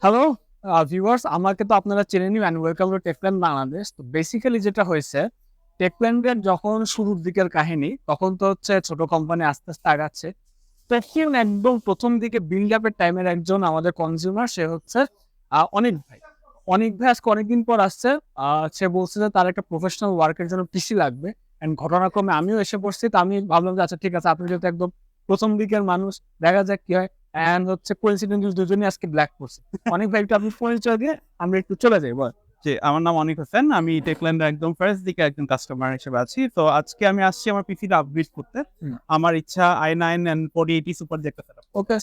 Hello viewers, আমাকে তো আপনারা চেনেনই অ্যান্ড ওয়েলকাম টু টেকপ্ল্যান বাংলাদেশ। তো বেসিক্যালি যেটা হয়েছে, টেকপ্ল্যানের যখন শুরুর দিকের কাহিনী, তখন তো হচ্ছে ছোট কোম্পানি আস্তে, আস্তে আগাচ্ছে। তখন একদম ১ম দিকে বিল্ড আপ এর টাইমের একজন আমাদের কনজিউমার সে হচ্ছে অনিক ভাই। অনিক ভাই আজকে অনেকদিন পর আসছে। সে বলছে যে তার একটা প্রফেশনাল ওয়ার্কের জন্য পিসি লাগবে। অ্যান্ড ঘটনাক্রমে আমিও এসে পড়ছি। তো আমি ভাবলাম যে আচ্ছা ঠিক আছে, আপনি যেহেতু একদম ১ম দিকের মানুষ, দেখা যাক কি হয়। অ্যান্ড হচ্ছে কোইন্সিডেন্টালি দুজনেই আজকে ব্ল্যাক পড়ছে। অনিক ভাই একটু আপনি পরিচয় দিয়ে আমরা একটু চলে যাই। বল। জি, আমার নাম অনিক হোসেন। আমি টেকল্যান্ডের একদম ফার্স্ট দিকে একজন কাস্টমার হিসেবে আছি। তো আজকে আমি আসছি আমার পিসিটা আপগ্রেড করতে। হুম। আমার ইচ্ছা i9 and 4080 সুপার যে একটা setup. Okay,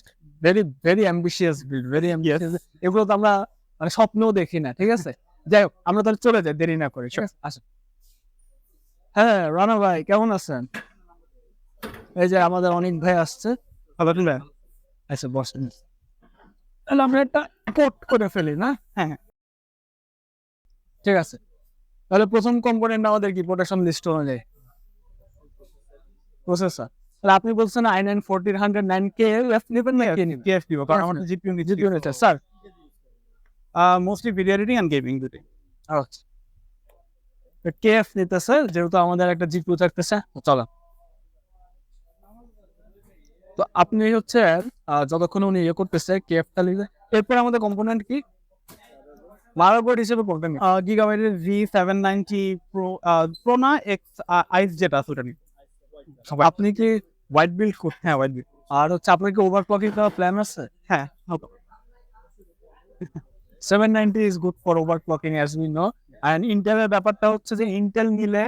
very, very ambitious build, very yes. Ambitious. এগুলো তো আমরা মানে স্বপ্নেও দেখি না। ঠিক আছে? যাই হোক, আমরা তাহলে চলে যাই দেরি না করে। ঠিক আছে? আসেন। হ্যাঁ, রানা ভাই কেমন আছেন? এই যে আমাদের অনিক ভাই আসছে। ভালো আছেন ভাইয়া? আচ্ছা বসেন। তাহলে আমরা একটা কোট করে ফেলি না? হ্যাঁ, হ্যাঁ। ঠিক আছে। তাহলে ১ম কম্পোনেন্ট আমাদের কি প্রোডাকশন লিস্ট অনুযায়ী? প্রসেসর। তাহলে আপনি বলছেন i9 14109K নিবেন না কে নিবেন? কেএফ দিব কারণ আমার তো জিপিইউ নিচ্ছি। জিপিইউ নিতে sir. Mostly video editing and gaming দুটোই। আচ্ছা। কেএফ নিতেছে যেহেতু আমাদের একটা জিপিইউ থাকতেছে। চলো। তো আপনি হচ্ছে যতক্ষণ উনি করতেছে কেএফটা লিখে, এরপর আমাদের কম্পোনেন্ট কি? মাদারবোর্ড হিসেবে কোনটা নিবেন? গিগাবাইটের V790 প্রো না এক্স আইস যেটা আছে ওটা নিব। আপনি কি হোয়াইট বিল্ড করতে? হ্যাঁ, ওয়াইড ভিউ। আর হচ্ছে আপনার কি ওভারক্লকিং করার প্ল্যান আছে? হ্যাঁ, হবে। 790 is good for overclocking as we know. And Intel এর ব্যাপারটা হচ্ছে যে Intel নিলে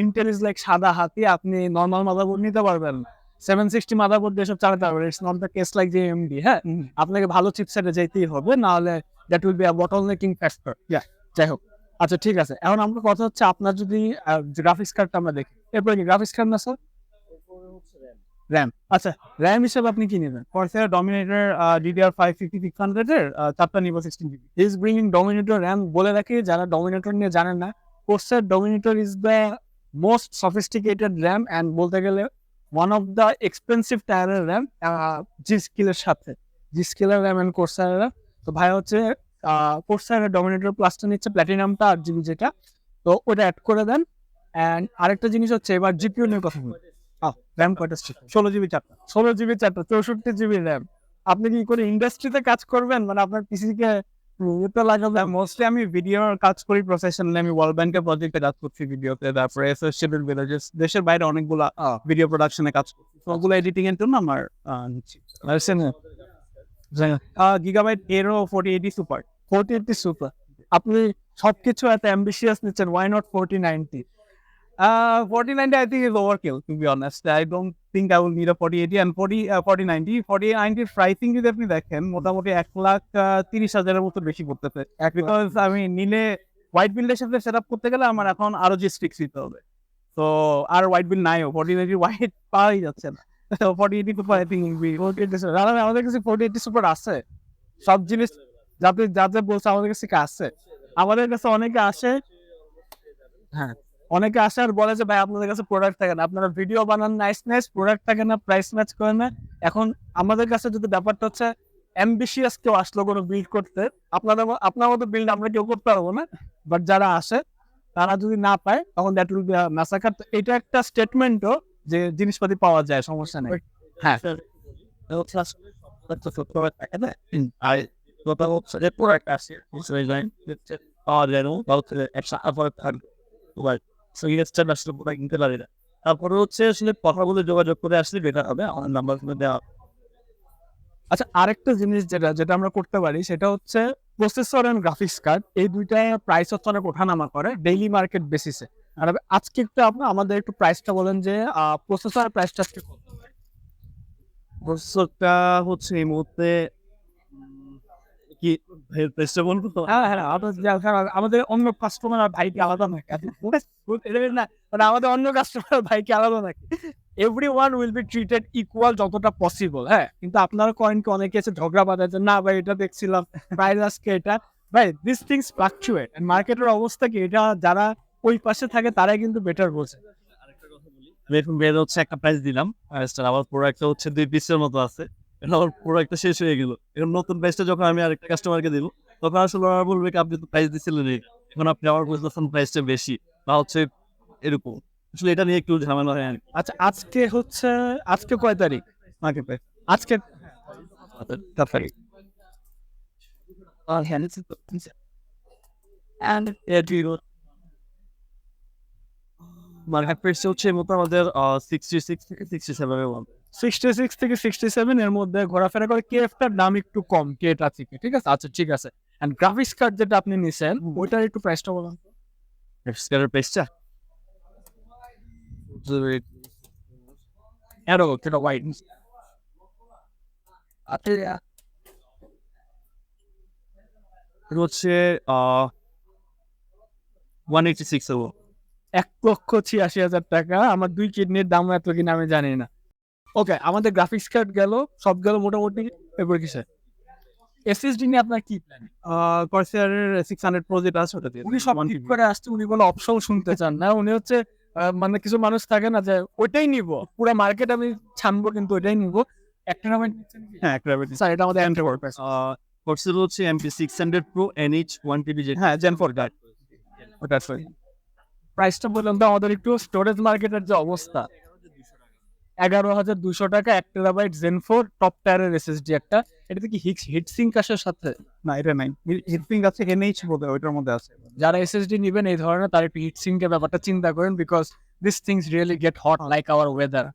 Intel is like সাদা হাতি, আপনি নরমাল মাদারবোর্ড নিতে পারবেন না। 760 মাদারবোর্ড দিয়ে সব চালাতে পারবেন। It's not the case like যে AMD, হ্যাঁ? আপনাকে ভালো চিপসেটে যেতেই হবে, না হলে that will be a bottlenecking factor. ইয়া। যাই হোক। আচ্ছা ঠিক আছে। এখন আমার কথা হচ্ছে আপনার যদি গ্রাফিক্স কার্ডটা আমরা দেখি। এরপরে কি গ্রাফিক্স কার্ড না স্যার? RAM। আচ্ছা, RAM হিসেবে আপনি কি নিবেন? Corsair Dominator DDR5 5600 এর 4টা নিব 16GB। Is bringing dominator RAM. বলে রাখি যারা ডমিনেটর নিয়ে জানেন না, কোর্সের dominator is the most sophisticated RAM and বলতে গেলে ওয়ান অফ দ্য এক্সপেন্সিভ টায়ারের র্যাম জি স্কিলের সাথে। জি স্কিলের র্যাম অ্যান্ড কোর্সার র্যাম। তো ভাই হচ্ছে কোর্সারের ডমিনেটর প্লাসটা নিচ্ছে প্ল্যাটিনামটা 8 GB যেটা, তো ওটা অ্যাড করে দেন। অ্যান্ড আরেকটা জিনিস হচ্ছে এবার জিপিইউ নিয়ে কথা বলি। র্যাম কয়টা? 16GB 4টা। 16 GB 4টা, 64 GB র্যাম। আপনি কি করে ইন্ডাস্ট্রিতে কাজ করবেন? মানে আপনার পিসিকে তো লাগাবে। মোস্টলি আমি ভিডিওর কাজ করি প্রফেশনালি। আমি ওয়ার্ল্ড ব্যাংকের প্রজেক্টে কাজ করছি ভিডিওতে। তারপরে অ্যাসোসিয়েটেড ভিলেজেস দেশের বাইরে অনেকগুলা ভিডিও প্রোডাকশনে কাজ করছি। তো ওগুলো এডিটিং এর জন্য আমার নিচ্ছি। গিগাবাইট এরো 4080 সুপার। 4080 সুপার। আপনি সবকিছু এত অ্যাম্বিশিয়াস নিচ্ছেন, why not 4090? 4090 I think is overkill, to be honest. I don't think I will need a 4080 and 4090 4090 pricing যদি আপনি দেখেন মোটামুটি 1,30,000 মতো বেশি পড়তেছে। বিকজ আমি নিলে হোয়াইট বিল্ডের সাথে সেট আপ করতে গেলে আমার এখন আরো যে স্ট্রিক্স দিতে হবে। তো আর হোয়াইট বিল্ড নাইও, 4090 হোয়াইট পাওয়াই যাচ্ছে না। 4080 সুপার আই থিঙ্ক আমাদের কাছে 4080 সুপার আছে। সব জিনিস যাতে যা বলছে আমাদের কাছে কি আছে। আমাদের কাছে অনেকে আসে, হ্যাঁ, অনেকে আসে আর বলে যে ভাই আপনাদের কাছে প্রোডাক্ট থাকে না, আপনারা ভিডিও বানান নাইস নাইস, প্রোডাক্ট থাকে না, প্রাইস ম্যাচ করে না। এখন আমাদের কাছে যদি ব্যাপারটা হচ্ছে অ্যাম্বিশিয়াস কেউ আসলো কোনো বিল্ড করতে, আপনার মতো বিল্ড আমরা কেউ করতে পারবো না, বাট যারা আসে তারা যদি না পায় তখন that will be a massacre. এটা একটা স্টেটমেন্টও যে জিনিসপাতি পাওয়া যায়, সমস্যা নেই। হ্যাঁ, তারপরে হচ্ছে আসলে কথা বলে যোগাযোগ করে আসলে বেটার হবে। আমার নাম্বার দেওয়া। আচ্ছা আরেকটা জিনিস যেটা আমরা করতে পারি সেটা হচ্ছে প্রসেসর এন্ড গ্রাফিক্স কার্ড, এই দুইটা প্রাইস হচ্ছে অনেক ওঠানামা করে ডেইলি মার্কেট বেসিসে। আর আজকে একটু আমাদের একটু প্রাইসটা বলেন যে প্রসেসর প্রাইসটা আজকে কত? প্রসেসরটা হচ্ছে এই মুহূর্তে কি প্রেসটা বলবো তো? হ্যাঁ হ্যাঁ, আমাদের অন্য কাস্টমার আর ভাইকে আলাদা নাকি? না, মানে আমাদের অন্য কাস্টমার ভাইকে আলাদা নাকি? Every one will be treated equal যতটা পসিবল। হ্যাঁ, কিন্তু আপনারা কয়েনকে অনেকে এসে ঝগড়া বাঁধায় যে না ভাই এটা দেখছিলাম প্রাইস আজকে এটা। ভাই দিস থিংস ফ্লাকচুয়েট, মার্কেটের অবস্থা কি এটা যারা ওই পাশে থাকে তারাই কিন্তু বেটার বোঝে। আমি এখন বের হচ্ছে একটা প্রাইস দিলাম। আমার প্রোডাক্টটা হচ্ছে 2 পিসের মতো আছে। এটা আমার প্রোডাক্টটা শেষ হয়ে গেল। এখন নতুন প্রাইসটা যখন আমি আরেকটা কাস্টমারকে দিব, তখন আসলে ওরা বলবে কি আপনি তো প্রাইস দিছিলেন এই, এখন আপনি আবার বলতেছেন প্রাইসটা বেশি বা হচ্ছে এরকম। আসলে এটা নিয়ে একটু ঝামেলা হয় আরকি। আচ্ছা আজকে কয় তারিখ? মার্কেট প্রাইস আজকে 4 তারিখ। মার্কেট প্রাইস হচ্ছে মতো আমাদের 66 থেকে 67 এর মধ্যে। 66 থেকে 67 এর মধ্যে ঘোরাফেরা করে। কেএফটার দাম একটু কম কেটা থেকে, ঠিক আছে? আচ্ছা ঠিক আছে। এন্ড গ্রাফিক্স কার্ড যেটা আপনি নিছেন ওইটার একটু প্রাইসটা বলুন। স্ক্যানের প্রাইসটা এরো যেটা হোয়াইট। আচ্ছা এটা হচ্ছে 186 এর মধ্যে। 1,86,000 টাকা। আমার 2 কিডনির দাম এত কিনা আমি জানি না। ওকে, আমাদের গ্রাফিক্স কার্ড গেল, সব গেল মোটামুটি। এরপর কিসে? এসএসডি নিয়ে আপনার কি প্ল্যান? কর্সারের 600 প্রো যেটা আছে ওটা দিয়ে উনি সব ঠিক করে আসছে, উনি কোনো অপশন শুনতে চান না। উনি হচ্ছে মানে কিছু মানুষ থাকে না যে ওইটাই নিব, পুরো মার্কেট আমি ছানবো কিন্তু ওইটাই নিব। একটা নামে হ্যাঁ একটা rabbit। স্যার এটা আমাদের এন্টার করবে। কোর্সের হচ্ছে এমপি 600 প্রো NH 1 টিবি যেটা। হ্যাঁ জেন 4 গার্ড ওটা সরি। প্রাইসটা বললাম তো আমাদের একটু স্টোরেজ মার্কেটের যে অবস্থা। 11,200 টাকা 1 টেরাবাইট জেন 4 টপ টায়ারের এসএসডি একটা। এটাতে কি হিট সিঙ্ক আসে সাথে? না এটা নাই, হিটপিং আছে NH বোধহয় ওইটার মধ্যে আছে। যারা এসএসডি নিবেন এই ধরনের তার একটু হিট সিঙ্কের ব্যাপারটা চিন্তা করেন, because this things really get hot like our weather.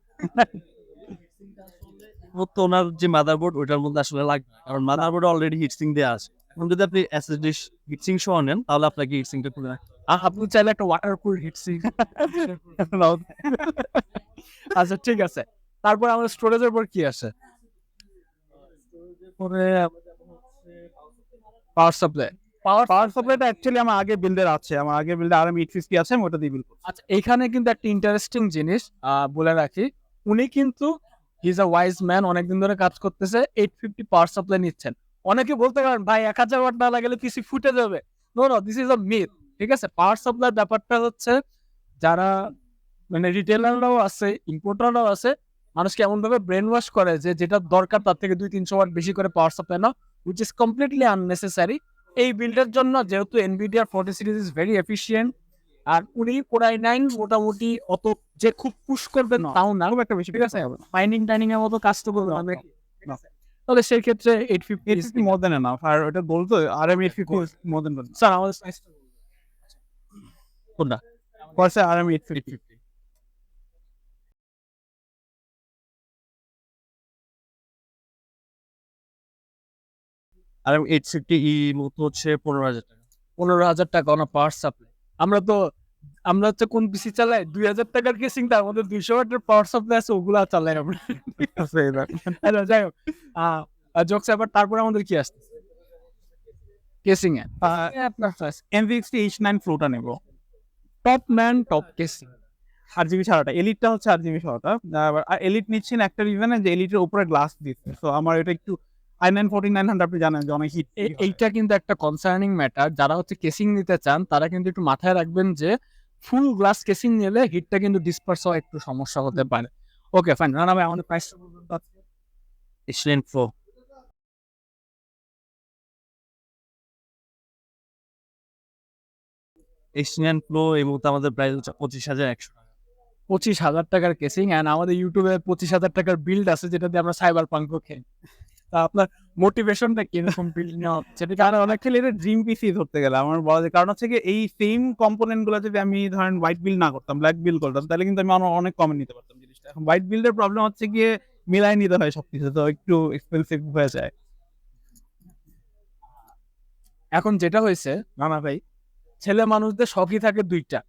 তো ওনার যে মাদারবোর্ড ওইটার মধ্যে আসলে লাগবে না। কারণ মাদারবোর্ডে অলরেডি হিটসিং দেওয়া আছে। এখন যদি আপনি এসএসডি হিটসিং সহ নেন তাহলে আপনাকে হিটসিংটা খুলে রাখতে হবে। আর আপনি চাইলে একটা ওয়াটারকুল হিট সিঙ্ক। আচ্ছা ঠিক আছে। তারপর আমাদের স্টোরেজের উপর কি আছে? পরে পাওয়ার সাপ্লাই। পাওয়ার সাপ্লাইটা অ্যাকচুয়ালি আমার আগে বিল্ডের আছে, আমার আগে বিল্ডে RM 850 আছে, আমি ওটা দিয়ে বিল করছি। আচ্ছা এখানে কিন্তু একটা ইন্টারেস্টিং জিনিস বলে রাখি। উনি কিন্তু he is a wise man, অনেকদিন ধরে কাজ করতেছে। 850 পাওয়ার সাপ্লাই নিচ্ছেন। অনেকে বলতে পারেন ভাই 1000 ওয়াট না লাগালে পিসি ফুটে যাবে। No no, this is a myth. ঠিক আছে, পাওয়ার সাপ্লাই ব্যাপারটা হচ্ছে যারা মানে রিটেলাররাও আছে, ইম্পোর্টাররাও আছে, মানুষকে এমন ভাবে ব্রেন ওয়াশ করে যে যেটা দরকার তার থেকে 200-300 ওয়াট বেশি করে power supply now, which is completely unnecessary. এই বিল্ডের জন্য যেহেতু এনভিডিআর 40 সিরিজ ইজ ভেরি এফিশিয়েন্ট, আর উনি কোরাই 9 মোটামুটি অত যে খুব পুশ করবেন তাও না, খুব একটা বেশি। ঠিক আছে, মাইনিং টাইনিং এর মতো কাজ তো করবে না। তবে সেই ক্ষেত্রে 850 মোর দেন এনাফ। আর ওটা বলতো RM 850 মোর দেন স্যার আমাদের সাইজ কোনটা? কর্সার RM 850। আর 850 মতো হচ্ছে 15,000 টাকা। 15,000 টাকা অন পাওয়ার সাপ্লাই। আমরা হচ্ছে কোন পিসি চালাই 2,000 টাকার কেসিং, তার মধ্যে 200 ওয়াটের পাওয়ার সাপ্লাই আছে, ওগুলা চালাই আমরা। হ্যালো যাই হোক, জোকস আবার তারপরে আমাদের কি আসছে কেসিং এ? আপনার MVXT H9 ফ্লোটা নেব, top man top casing. RGB ছাড়াটা। এলিটটা হচ্ছে RGB ছাড়াটা। আর এলিট নিচ্ছি না একটা রিজনে যে এলিটের উপরে গ্লাস দিচ্ছে, তো আমার এটা একটু i9 4900 আপনি জানেন যে অনেক হিট। এইটা কিন্তু একটা কনসার্নিং ম্যাটার। যারা হচ্ছে কেসিং নিতে চান তারা কিন্তু একটু মাথায় রাখবেন যে ফুল গ্লাস কেসিং নিলে হিটটা কিন্তু ডিসপার্স হওয়া একটু সমস্যা হতে পারে। ওকে ফাইন, রানা ভাই আমাদের price H9 Pro H9 Pro এই মুহূর্তে আমাদের প্রাইস হচ্ছে 25,100 টাকা। 25,000 টাকার কেসিং। অ্যান্ড আমাদের ইউটিউবে 25,000 টাকার বিল্ড আছে যেটা দিয়ে আমরা সাইবার পাঙ্কও খেলি। তা আপনার মোটিভেশনটা কিরকম বিল্ড নেওয়া হচ্ছে? কারণ অনেক খেলে এটা ড্রিম পিসি ধরতে গেলে আমার বলা যায়। কারণ হচ্ছে কি এই সেম কম্পোনেন্ট গুলো যদি আমি ধরেন হোয়াইট বিল না করতাম, ব্ল্যাক বিল করতাম, তাহলে কিন্তু আমি অনেক কমে নিতে পারতাম জিনিসটা। এখন হোয়াইট বিল্ডের প্রবলেম হচ্ছে গিয়ে মিলাই নিতে হয় সবকিছু, তো একটু এক্সপেন্সিভ হয়ে যায়। এখন যেটা হয়েছে রানা ভাই, ছেলে মানুষদের শখই থাকে দুইটা,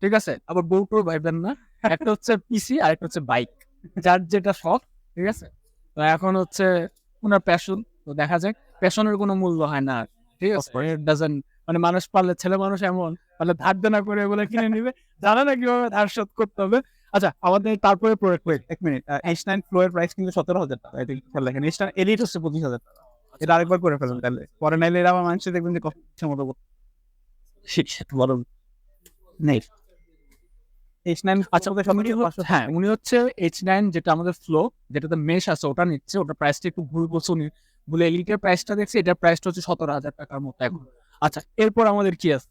ঠিক আছে? আবার বউ টোর ভাইবেন না, একটা হচ্ছে পিসি আর একটা হচ্ছে বাইক। যার যেটা শখ, ঠিক আছে? তো এখন হচ্ছে ওনার প্যাশন, তো দেখা যাক। প্যাশনের কোনো মূল্য হয় না, ঠিক আছে? ইট ডাজন্ট, মানে মানুষ পারলে, ছেলে মানুষ এমন পারলে ধার দেনা করে বলে কিনে নিবে, জানে না কিভাবে ধার শোধ করতে হবে। আচ্ছা আমাদের তারপরে এক মিনিট, H9 Pro এর প্রাইস কিন্তু 17,000 টাকা। এটা খেয়াল রাখেন। H9 এলিট হচ্ছে 25,000 টাকা। এটা আরেকবার করে ফেলুন তাহলে, পরে নাইলে এরা আমার মানুষ দেখবেন যে কত মতো সেটা বড় নেই। H9 আচ্ছা হ্যাঁ উনি হচ্ছে H9 যেটা আমাদের ফ্লো, যেটাতে মেশ আছে ওটা নিচ্ছে, ওটা প্রাইসটা একটু ভুল বলছে উনি, বলে এলিটের প্রাইসটা দেখছি, এটার প্রাইসটা হচ্ছে 17,000 টাকার মতো এখন। আচ্ছা এরপর আমাদের কি আছে?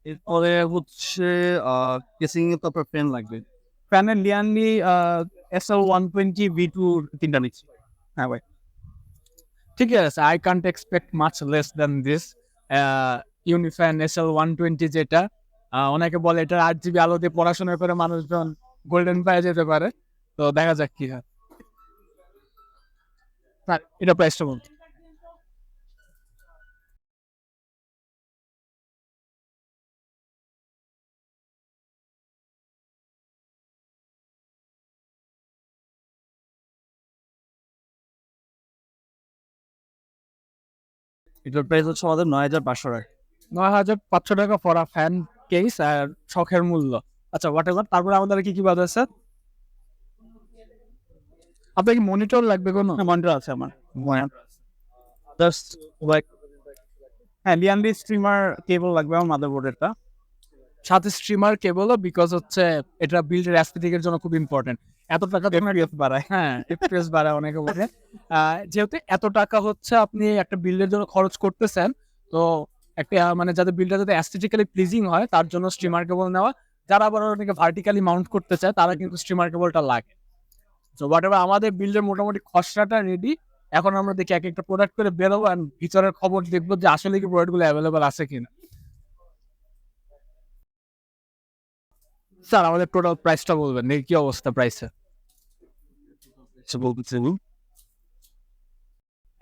এরপরে হচ্ছে কেসিং এর তো ফ্যান লাগবে। ফ্যানের লিয়ানলি SL120 V2 তিনটা নিচ্ছি। হ্যাঁ ভাই, ঠিক আছে, I can't expect much less than this. UniFan SL120 যেটা অনেকে বলে এটা 8 GB আলো দিয়ে পড়াশোনা করে মানুষজন গোল্ডেন পায়ে যেতে পারে, তো দেখা যাক কি হয়। এটা প্রাইসটা বলুন। এটার প্রাইস হচ্ছে আমাদের 9,500 টাকা। 9,500 টাকা ফর আ ফ্যান কেস আর শখের মূল্য। আচ্ছা হোয়াট এভার, তারপরে আমাদের কি কি বাদ আছে? আপনার কি মনিটর লাগবে কোনো? মনিটর আছে আমার। জাস্ট লাইক হ্যাঁ, লিয়ানলি স্ট্রিমার কেবল লাগবে আমার মাদারবোর্ডেরটা। সাথে স্ট্রিমার কেবলও, বিকজ হচ্ছে এটা বিল্ডের অ্যাস্থেটিকের জন্য খুব ইম্পর্টেন্ট। এত টাকা FPS বাড়ায়। হ্যাঁ এফপিএস বাড়ায় অনেকে বলে। যেহেতু এত টাকা হচ্ছে আপনি একটা বিল্ডের জন্য খরচ করতেছেন, তো একটা মানে যাতে বিল্ডটা যাতে অ্যাস্থেটিক্যালি প্লিজিং হয় তার জন্য স্ট্রিমার কেবল নেওয়া। যারা আবার অনেকে ভার্টিক্যালি মাউন্ট করতে চায় তারা কিন্তু স্ট্রিমার কেবলটা লাগে। তো হোয়াট এভার, আমাদের বিল্ডের মোটামুটি খসড়াটা রেডি। এখন আমরা দেখি এক একটা প্রোডাক্ট করে বেরোবো আর ভিতরের খবর দেখবো যে আসলে কি প্রোডাক্টগুলো অ্যাভেলেবল আছে কিনা। স্যার আমাদের টোটাল প্রাইসটা বলবেন নাকি, কি অবস্থা প্রাইসে?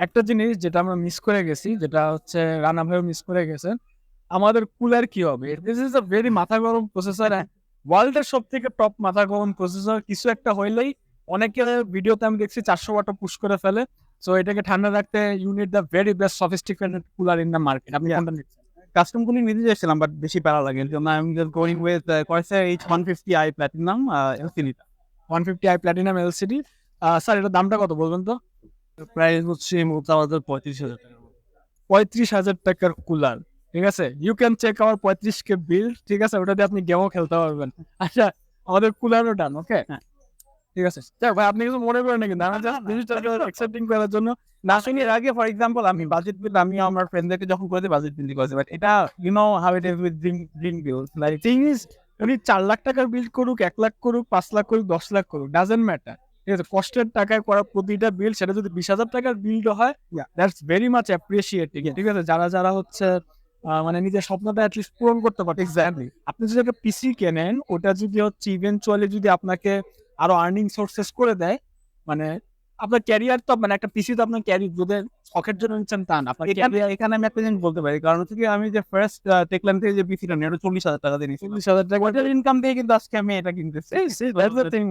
একটা জিনিস যেটা আমরা মিস করে গেছি, যেটা হচ্ছে রানা ভাইও মিস করে গেছেন, আমাদের কুলার কি হবে? দিস ইজ আ ভেরি মাথা গরম প্রসেসর, ওয়ার্ল্ডের সব থেকে টপ মাথা গরম প্রসেসর। কিছু একটা হইলেই অনেকের ভিডিওতে আমি দেখছি 400 ওয়াটও পুশ করে ফেলে। সো এটাকে ঠান্ডা রাখতে you need the very best sophisticated cooler in the market. আপনি কোনটা নিচ্ছেন? কাস্টম কুলিং নিতে যাচ্ছিলাম, বাট বেশি প্যারা লাগে। এর জন্য আমি just going with Corsair H150i platinum LCD টা। 150i platinum LCD. স্যার এটার দামটা কত বলবেন তো? প্রাইস হচ্ছে এই মুহূর্তে আমাদের 35,000 টাকা। 35,000 টাকার কুলার, ঠিক আছে। You can check our 35K bill, ঠিক আছে, ওটা দিয়ে আপনি গেমও খেলতে পারবেন। আচ্ছা আমাদের কুলারও ডান, ওকে ঠিক আছে। যাক ভাই আপনি কিছু মনে করেন নাকি দাঁড়া যা জিনিসটাকে অ্যাকসেপ্টিং করার জন্য? না শুনি এর আগে ফর এক্সাম্পল আমি বাজেট বিল আমি আমার ফ্রেন্ডদেরকে যখন করেছি বাজেট বিল করেছি, বাট এটা you know how it is with dream bill. Like thing is উনি 4 লাখ টাকার বিল করুক, 1 লাখ করুক, 5 লাখ করুক, 10 লাখ করুক, ডাজেন্ট ম্যাটার, ঠিক আছে। কষ্টের টাকায় করা প্রতিটা বিল, সেটা যদি 20,000 টাকার বিলও হয়, দ্যাটস ভেরি মাচ অ্যাপ্রিসিয়েটিং, ঠিক আছে। যারা যারা হচ্ছে মানে নিজের স্বপ্নটা অ্যাটলিস্ট পূরণ করতে পারছে। এক্স্যাক্টলি, আপনি যদি একটা পিসি কেনেন, ওটা যদি হচ্ছে ইভেনচুয়ালি যদি আপনাকে আরো আর্নিং সোর্সেস করে দেয়, মানে আপনার ক্যারিয়ার তো মানে একটা পিসি তো আপনার ক্যারিয়ার যদি শখের জন্য নিচ্ছেন তা না, আপনার এখানে আমি একটা জিনিস বলতে পারি, কারণ হচ্ছে কি আমি যে ফার্স্ট টেকলাম থেকে যে পিসিটা নিয়ে 40,000 টাকা দিয়ে নিয়েছি। 40,000 টাকা ওইটার ইনকাম দিয়ে কিন্তু আজকে আমি এটা কিনতেছি। That's the thing.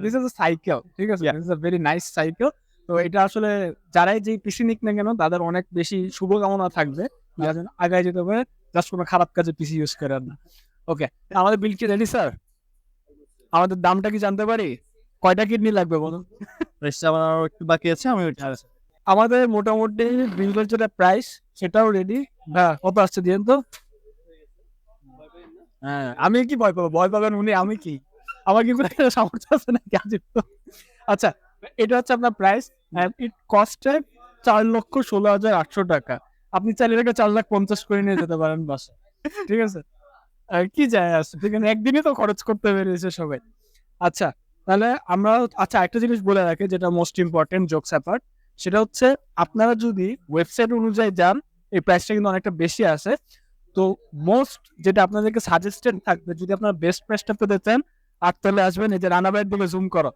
This is a cycle, ঠিক আছে। This is a very nice cycle. তো এটা আসলে যারাই যে পিসি নিক না কেন তাদের অনেক বেশি শুভকামনা থাকবে, যারা যেন আগায় যেতে পারে, জাস্ট কোনো খারাপ কাজে পিসি ইউজ করেন না। ওকে, আমাদের বিল কি রেডি স্যার? আমাদের দামটা কি জানতে পারি? কয়টা কিডনি লাগবে বলুন? প্রাইসটা আমার আরো একটু বাকি আছে, আমি ওইটা আমাদের মোটামুটি বিলের যেটা প্রাইস সেটাও রেডি। হ্যাঁ কত আসছে দিয়েন তো। হ্যাঁ আমি কি ভয় পাবো? ভয় পাবেন উনি, আমি কি, আমার কি কোনো সামর্থ্য আছে নাকি আজিব তো। আচ্ছা এটা হচ্ছে আপনার প্রাইস, ইট কস্ট 4,16,800 টাকা। আপনি চাইলে এটাকে 4,50,000 করে নিয়ে যেতে পারেন বাসা, ঠিক আছে। কি যায় আসে, ঠিক আছে, একদিনই তো খরচ করতে পেরেছে সবাই। আচ্ছা তাহলে আমরা, আচ্ছা একটা জিনিস বলে রাখি যেটা মোস্ট ইম্পর্টেন্ট, জোকস অ্যাপার্ট, সেটা হচ্ছে আপনারা যদি ওয়েবসাইট অনুযায়ী যান এই প্রাইসটা কিন্তু অনেকটা বেশি আছে। তো মোস্ট যেটা আপনাদেরকে সাজেস্টেড থাকবে, যদি আপনারা বেস্ট প্রাইসটা পেতে চান, আর তাহলে আসবেন এই যে রানা ভাইয়ের দিকে জুম করো,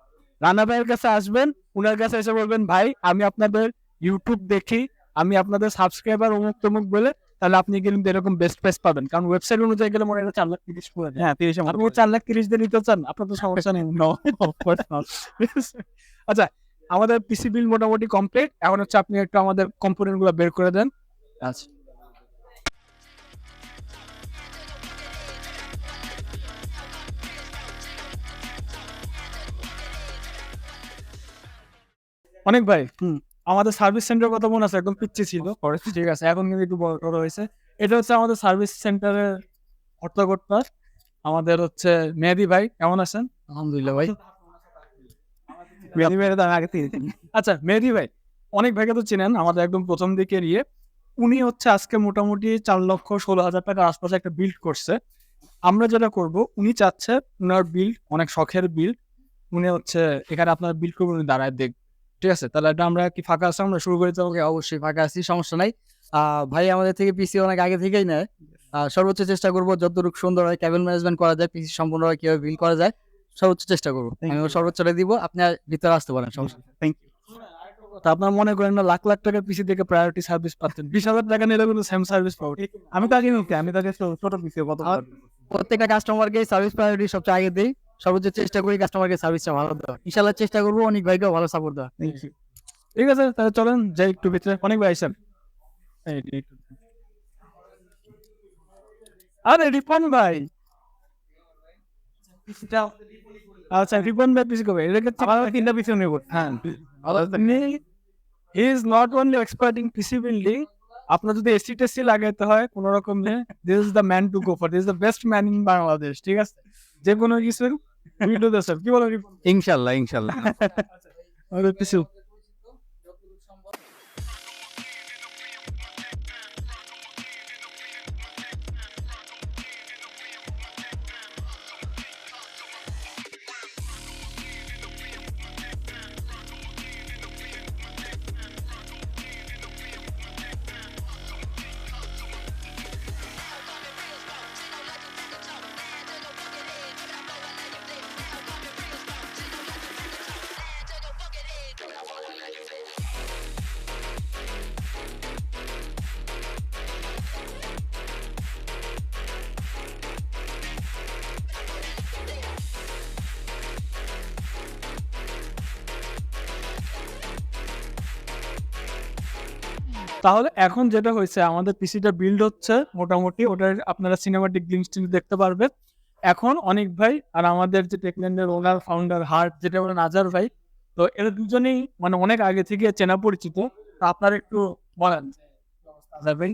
রানা ভাইয়ের কাছে আসবেন, উনার কাছে এসে বলবেন ভাই আমি আপনাদের ইউটিউব দেখি, আমি আপনাদের সাবস্ক্রাইবার অমুক তমুক বলে, তাহলে আপনি কিন্তু এরকম বেস্ট প্রাইস পাবেন। কারণ ওয়েবসাইট অনুযায়ী গেলে মনে হয় 4,30,000 করে দেয়। হ্যাঁ 30 আপনি 4,30,000 দিয়ে নিতে চান, আপনার তো সমস্যা নেই। আচ্ছা আমাদের পিসি বিল মোটামুটি কমপ্লিট, এখন হচ্ছে আপনি একটু আমাদের কম্পোনেন্ট গুলো বের করে দেন। আচ্ছা অনেক ভাই, আমাদের সার্ভিস সেন্টার কথা মনে আছে, একদম পিচ্ছি ছিল, ঠিক আছে, এখন কিন্তু একটু বড় হয়েছে। এটা হচ্ছে আমাদের সার্ভিস সেন্টারের অর্থকর্তা, আমাদের হচ্ছে মেহেদি ভাই, কেমন আছেন? আলহামদুলিল্লাহ ভাই। মেহেদি ভাইয়ের তো আমি আগে থেকে চিনি। আচ্ছা মেহেদি ভাই, অনেক ভাইকে তো চেনেন, আমাদের একদম প্রথম দিকের উনি হচ্ছে আজকে মোটামুটি 4,16,000 টাকার আশপাশে একটা বিল্ড করছে। আমরা যেটা করব, উনি চাচ্ছে উনার বিল্ড অনেক শখের বিল্ড, উনি হচ্ছে এখানে আপনার বিল্ড করবেন, উনি দাঁড়ায় দেখ। ঠিক আছে, তাহলে এটা আমরা কি ফাঁকা আছে, আমরা শুরু করে দিতে হবে? অবশ্যই ফাঁকা আছি, সমস্যা নাই। ভাই আমাদের থেকে পিসি অনেক আগে থেকেই নেয়। সর্বোচ্চ চেষ্টা করবো যতটুকু সুন্দর হয় ক্যাবিন ম্যানেজমেন্ট করা যায়, পিসি সম্পূর্ণভাবে কিভাবে বিল করা যায় সর্বোচ্চ চেষ্টা করবো। আমি সর্বোচ্চটা দিব, আপনি ভিতরে আসতে পারেন, সমস্যা নেই। Thank you. তা আপনার মনে করেন না লাখ লাখ টাকার পিসি থেকে প্রায়োরিটি সার্ভিস পাচ্ছেন, 20,000 টাকা নিলে কিন্তু সেম সার্ভিস পাবো। আমি তো আগে নিচ্ছি, আমি তো আগে ছোট পিসে কত প্রত্যেকটা কাস্টমারকে সার্ভিস প্রায়োরিটি সবচেয়ে আগে দিই, সর্বোচ্চ চেষ্টা করি কাস্টমারকে সার্ভিসটা ভালো দেওয়া। ইনশাল্লাহ চেষ্টা করবো অনেক ভাইকেও ভালো সাপোর্ট দেওয়া। Thank you. ঠিক আছে, তাহলে চলেন যাই একটু ভিতরে। অনেক ভাই আইসেন। আরে রিপন ভাই, আচ্ছা রিপন ভাই পিসি কবে এটাকে আমার 3টা পিসে নেব। হ্যাঁ, he is not only expert in PC building, আপনার যদি এসি টেসি লাগাইতে হয় কোনো রকম, this is the man to go for, this is the best man in Bangladesh. ঠিক আছে, যে কোনো কিছু উই ডু দ্য সেম। কি বলো রিপন? ইনশাআল্লাহ ইনশাআল্লাহ। আমাদের পিসি তাহলে এখন যেটা হয়েছে, আমাদের পিসিটা বিল্ড হচ্ছে মোটামুটি, ওটার আপনারা সিনেমাটিক গ্লিমস দেখতে পারবেন। এখন অনেক ভাই আর আমাদের যে টেকল্যান্ডের ওনার ফাউন্ডার হার্ট, যেটা বলেন আজার ভাই, তো এরা দুজনেই মানে অনেক আগে থেকে চেনা পরিচিত। তা আপনারা একটু বলেন আজার ভাই,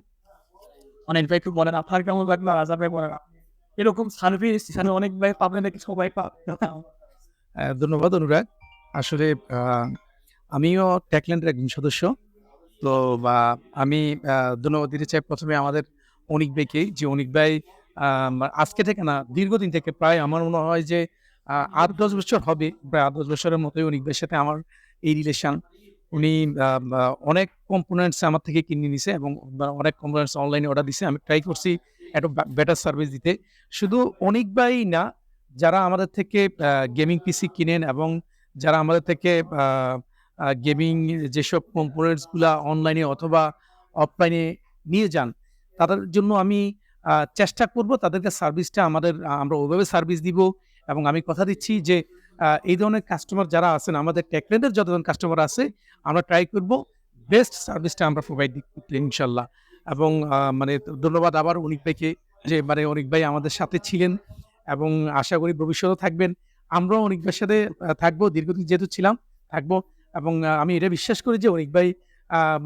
অনেক ভাই একটু বলেন আপনার কেমন লাগলো? আজার ভাই বলেন এরকম সার্ভিস এখানে অনেক ভাই পাবেন নাকি? সবাই পাবে? ধন্যবাদ অনুরাগ। আসলে আমিও টেকল্যান্ডের একজন সদস্য। তো আমি ধন্যবাদ দিতে চাই প্রথমে আমাদের অনিক ভাইকে, যে অনিক ভাই আজকে থেকে না, দীর্ঘদিন থেকে, প্রায় আমার মনে হয় যে ৮-১০ বছর হবে, প্রায় ৮-১০ বছরের মতোই অনিক ভাইয়ের সাথে আমার এই রিলেশন। উনি অনেক কম্পোনেন্টস আমার থেকে কিনে নিছে এবং অনেক কম্পোনেন্টস অনলাইনে অর্ডার দিছে। আমি ট্রাই করছি একটু বেটার সার্ভিস দিতে। শুধু অনিক ভাই না, যারা আমাদের থেকে গেমিং পিসি কিনেন এবং যারা আমাদের থেকে গেমিং যেসব কম্পোনেন্টসগুলা অনলাইনে অথবা অফলাইনে নিয়ে যান, তাদের জন্য আমি চেষ্টা করব তাদেরকে সার্ভিসটা আমরা ওইভাবে সার্ভিস দিব। এবং আমি কথা দিচ্ছি যে এই ধরনের কাস্টমার যারা আছেন, আমাদের টেকল্যান্ডের যতজন কাস্টমার আছে, আমরা ট্রাই করব বেস্ট সার্ভিসটা আমরা প্রোভাইড করতে ইনশাল্লাহ। এবং মানে ধন্যবাদ আবার অনিক ভাইকে, যে মানে অনিক ভাই আমাদের সাথে ছিলেন এবং আশা করি ভবিষ্যতেও থাকবেন। আমরাও অনিক ভাইয়ের সাথে থাকবো, দীর্ঘদিন যেহেতু ছিলাম থাকবো। এবং আমি এটা বিশ্বাস করি যে অনিক ভাই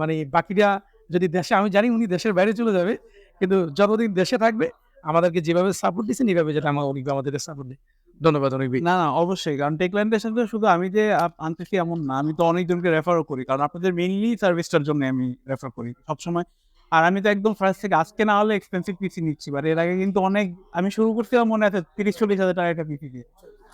মানে বাকিরা যদি দেশে, আমি জানি উনি দেশের বাইরে চলে যাবে, কিন্তু যতদিন দেশে থাকবে আমাদেরকে যেভাবে সাপোর্ট দিচ্ছেন এইভাবে যেটা আমার অনিক ভাই আমাদেরকে সাপোর্ট দেয়। ধন্যবাদ অনিক ভাই। না অবশ্যই, কারণ টেকল্যান্ডের সাথে শুধু আমি যে আনতেছি এমন না, আমি তো অনেকজনকে রেফারও করি, কারণ আপনাদের মেইনলি সার্ভিসটার জন্য আমি রেফার করি সবসময়। আর আমি তো একদম ফার্স্ট থেকে, আজকে না হলে এক্সপেন্সিভ পিসি নিচ্ছি, বাট এর আগে কিন্তু অনেক, আমি শুরু করছিলাম মনে আছে 30-40 হাজার টাকা একটা পিসি দিয়ে,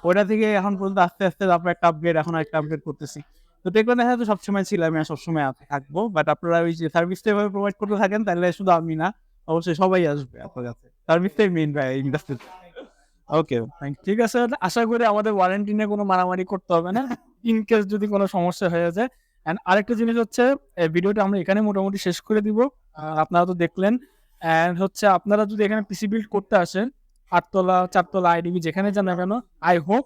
ওইটা থেকে এখন পর্যন্ত আস্তে আস্তে তারপর একটা আপগ্রেড, এখন একটা আপগ্রেড করতেছি। তো টেকল্যান্ডের সাথে সবসময় ছিলাম, আমি সবসময় থাকবো। বাট আপনারা ওই যে সার্ভিসটা এভাবে প্রোভাইড করতে থাকেন, তাহলে শুধু আমি না, অবশ্যই সবাই আসবে আপনার কাছে। সার্ভিসটাই মেইন ভাই ইন্ডাস্ট্রিতে। ওকে, ঠিক আছে, আশা করি আমাদের ওয়ারেন্টি নিয়ে কোনো মারামারি করতে হবে না, ইন কেস যদি কোনো সমস্যা হয়ে যায়। অ্যান্ড আরেকটা জিনিস হচ্ছে, ভিডিওটা আমরা এখানে মোটামুটি শেষ করে দিব। আপনারা তো দেখলেন। অ্যান্ড হচ্ছে আপনারা যদি এখানে পিসি বিল্ড করতে আসেন, 8 তলা 4 তলা আইডিবি যেখানে যান না কেন, I hope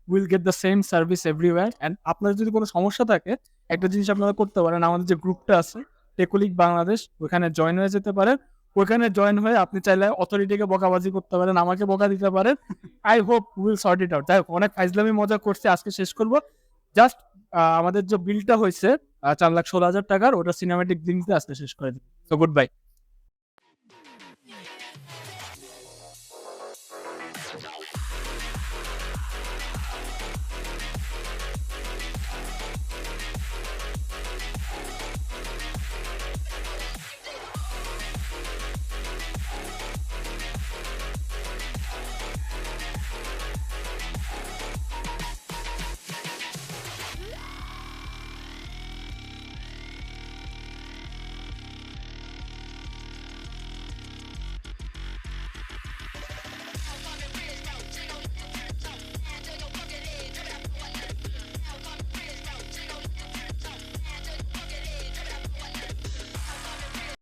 will get the same service everywhere. And আপনার যদি কোনো সমস্যা থাকে, একটা জিনিস আপনারা করতে পারেন, আমাদের যে গ্রুপটা আছে টেকলিক বাংলাদেশ, ওখানে জয়েন হয়ে যেতে পারেন। ওখানে জয়েন হয়ে আপনি চাইলে অথরিটিকে বকাবাজি করতে পারেন, আমাকে বকা দিতে পারেন। I hope will sort it out. যাই হোক, অনেক ফাইজলামি মজা করছে, আজকে শেষ করবো। জাস্ট আমাদের যে বিলটা হয়েছে 4,16,000 টাকার, ওটা সিনেমাটিক জিনিস দিয়ে আজকে শেষ করে দিই। তো গুড বাই।